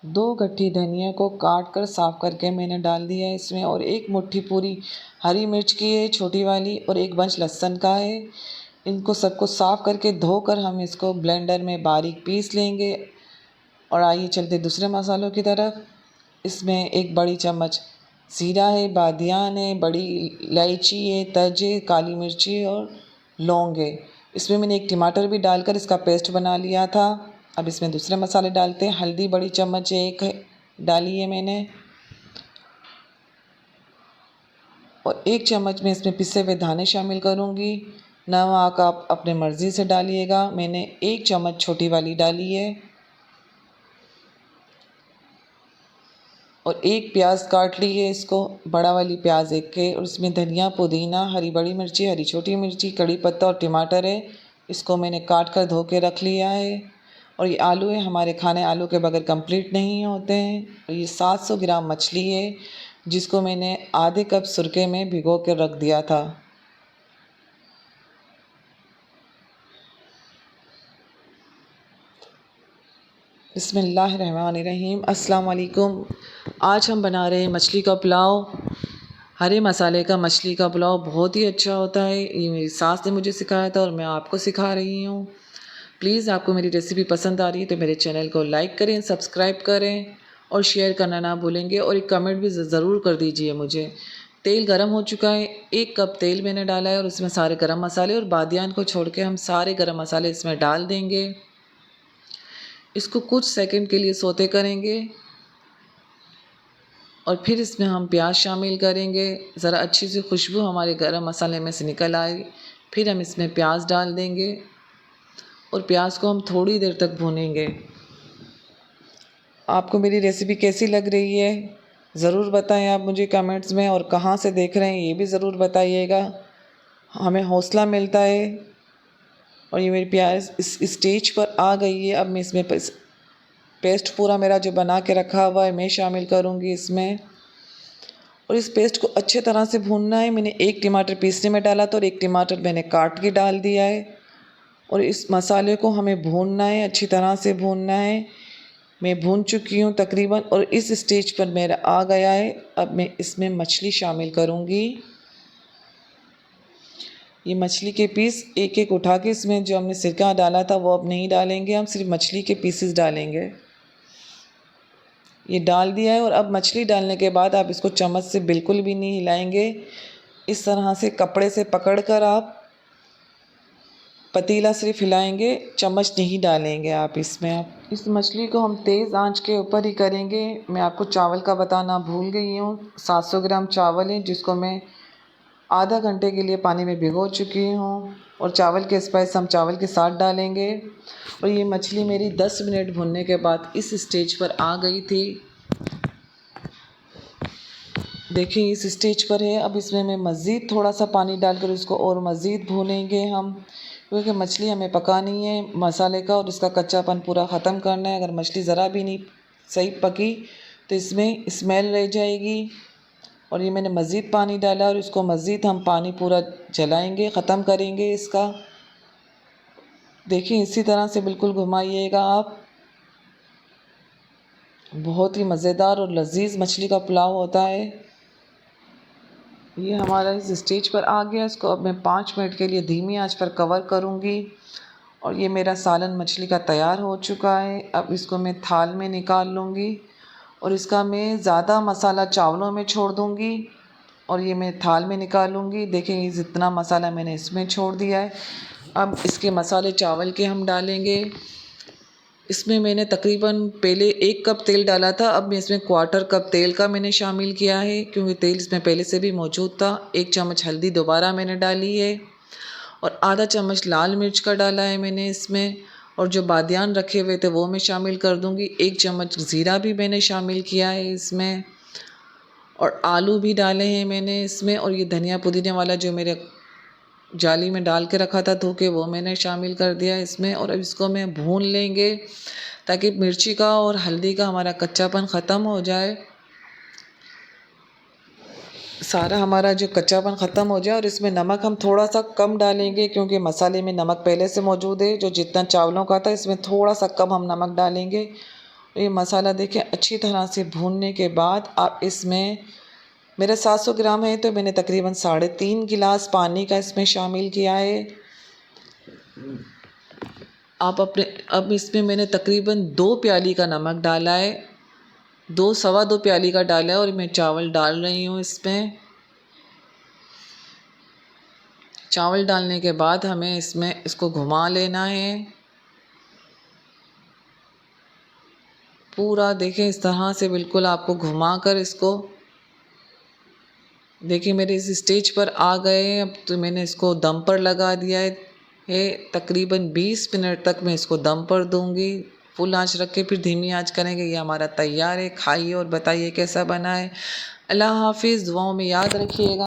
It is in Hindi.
2 गट्ठी धनिया को काट कर साफ़ करके मैंने डाल दिया है इसमें, और 1 मुट्ठी पूरी हरी मिर्च की है छोटी वाली, और 1 बंच लहसुन का है। इनको सबको साफ़ करके धोकर हम इसको ब्लेंडर में बारीक पीस लेंगे। और आइए चलते दूसरे मसालों की तरफ। इसमें 1 बड़ी चम्मच ज़ीरा है, बादियान है, बड़ी इलायची है, तज है, काली मिर्ची और लौंग है। इसमें मैंने 1 टमाटर भी डालकर इसका पेस्ट बना लिया था। अब इसमें दूसरे मसाले डालते हैं। हल्दी बड़ी चम्मच 1 डाली है मैंने, और 1 चम्मच में इसमें पिसे हुए धाने शामिल करूँगी। नमक आप अपने मर्ज़ी से डालिएगा, मैंने 1 चम्मच छोटी वाली डाली है। और 1 प्याज काट ली है इसको, बड़ा वाली प्याज 1 के, और इसमें धनिया, पुदीना, हरी बड़ी मिर्ची, हरी छोटी मिर्ची, कड़ी पत्ता और टमाटर है। इसको मैंने काट कर धो के रख लिया है। और ये आलू है, हमारे खाने आलू के बगैर कंप्लीट नहीं होते हैं। और ये 700 ग्राम मछली है, जिसको मैंने आधे कप सुरके में भिगो के रख दिया था। बिस्मिल्लाहिर्रहमानिर्रहीम, अस्सलाम वालेकुम। आज हम बना रहे हैं मछली का पुलाव। हरे मसाले का मछली का पुलाव बहुत ही अच्छा होता है। ये मेरी सास ने मुझे सिखाया था और मैं आपको सिखा रही हूँ। प्लीज़ आपको मेरी रेसिपी पसंद आ रही है तो मेरे चैनल को लाइक करें, सब्सक्राइब करें और शेयर करना ना भूलेंगे, और एक कमेंट भी ज़रूर कर दीजिए मुझे। तेल गरम हो चुका है, 1 कप तेल मैंने डाला है, और उसमें सारे गरम मसाले और बादियान को छोड़ के हम सारे गरम मसाले इसमें डाल देंगे। इसको कुछ सेकंड के लिए सौते करेंगे, और फिर इसमें हम प्याज शामिल करेंगे। ज़रा अच्छी सी खुशबू हमारे गरम मसाले में से निकल आए, फिर हम इसमें प्याज डाल देंगे और प्याज को हम थोड़ी देर तक भूनेंगे। आपको मेरी रेसिपी कैसी लग रही है ज़रूर बताएं आप मुझे कमेंट्स में, और कहाँ से देख रहे हैं ये भी ज़रूर बताइएगा, हमें हौसला मिलता है। और ये मेरी प्याज इस स्टेज पर आ गई है। अब मैं इसमें पेस्ट पूरा मेरा जो बना के रखा हुआ है मैं शामिल करूँगी इसमें, और इस पेस्ट को अच्छे तरह से भूनना है। मैंने 1 टमाटर पीसने में डाला था और 1 टमाटर मैंने काट के डाल दिया है, और इस मसाले को हमें भूनना है, अच्छी तरह से भूनना है। मैं भून चुकी हूँ तकरीबन, और इस स्टेज पर मेरा आ गया है। अब मैं इसमें मछली शामिल करूँगी। ये मछली के पीस एक एक उठा के इसमें जो हमने सिरका डाला था वो अब नहीं डालेंगे, हम सिर्फ मछली के पीसेस डालेंगे। ये डाल दिया है, और अब मछली डालने के बाद आप इसको चम्मच से बिल्कुल भी नहीं हिलाएंगे। इस तरह से कपड़े से पकड़कर आप पतीला सिर्फ हिलाएंगे, चम्मच नहीं डालेंगे आप इसमें। आप इस मछली को हम तेज़ आंच के ऊपर ही करेंगे। मैं आपको चावल का बताना भूल गई हूँ। 700 ग्राम चावल है, जिसको मैं आधा घंटे के लिए पानी में भिगो चुकी हूँ, और चावल के स्पाइस हम चावल के साथ डालेंगे। और ये मछली मेरी 10 मिनट भुनने के बाद इस स्टेज पर आ गई थी। देखिए इस स्टेज पर है। अब इसमें मैं मज़ीद थोड़ा सा पानी डालकर इसको और मज़ीद भूनेंगे हम, क्योंकि मछली हमें पकानी है मसाले का, और इसका कच्चापन पूरा ख़त्म करना है। अगर मछली ज़रा भी नहीं सही पकी तो इसमें स्मेल रह जाएगी। और ये मैंने मज़ीद पानी डाला, और इसको मज़ीद हम पानी पूरा जलाएंगे, ख़त्म करेंगे इसका। देखिए इसी तरह से बिल्कुल घुमाइएगा आप। बहुत ही मज़ेदार और लजीज मछली का पुलाव होता है। ये हमारा इस स्टेज पर आ गया। इसको अब मैं 5 मिनट के लिए धीमी आंच पर कवर करूँगी, और ये मेरा सालन मछली का तैयार हो चुका है। अब इसको मैं थाल में निकाल लूँगी, और इसका मैं ज़्यादा मसाला चावलों में छोड़ दूँगी, और ये मैं थाल में निकालूँगी। देखें जितना मसाला मैंने इसमें छोड़ दिया है। अब इसके मसाले चावल के हम डालेंगे। इसमें मैंने तकरीबन पहले 1 कप तेल डाला था, अब मैं इसमें 1/4 कप तेल का मैंने शामिल किया है, क्योंकि तेल इसमें पहले से भी मौजूद था। 1 चम्मच हल्दी दोबारा मैंने डाली है, और आधा चम्मच लाल मिर्च का डाला है मैंने इसमें, और जो बादियान रखे हुए थे वो मैं शामिल कर दूंगी। 1 चम्मच ज़ीरा भी मैंने शामिल किया है इसमें, और आलू भी डाले हैं मैंने इसमें, और ये धनिया पुदीने वाला जो मेरे जाली में डाल के रखा था धो के वो मैंने शामिल कर दिया इसमें। और अब इसको मैं भून लेंगे ताकि मिर्ची का और हल्दी का हमारा कच्चापन ख़त्म हो जाए, सारा हमारा जो कच्चापन ख़त्म हो जाए। और इसमें नमक हम थोड़ा सा कम डालेंगे, क्योंकि मसाले में नमक पहले से मौजूद है। जो जितना चावलों का था इसमें थोड़ा सा कम हम नमक डालेंगे, ये मसाला देखिए अच्छी तरह से भूनने के बाद आप इसमें, मेरा 700 ग्राम है तो मैंने तकरीबन 3.5 गिलास पानी का इसमें शामिल किया है। अब इसमें मैंने तकरीबन 2 प्याली का नमक डाला है, 2 प्याली का डाला है और मैं चावल डाल रही हूँ इसमें। चावल डालने के बाद हमें इसमें इसको घुमा लेना है पूरा। देखें इस तरह से बिल्कुल आपको घुमा कर इसको, देखिए मेरे इस स्टेज पर आ गए हैं। अब तो मैंने इसको दम पर लगा दिया है तकरीबन 20 मिनट तक मैं इसको दम पर दूंगी। फुल आंच रख के फिर धीमी आंच करेंगे। ये हमारा तैयार है, खाइए और बताइए कैसा बना है। अल्लाह हाफिज़, दुआओं में याद रखिएगा।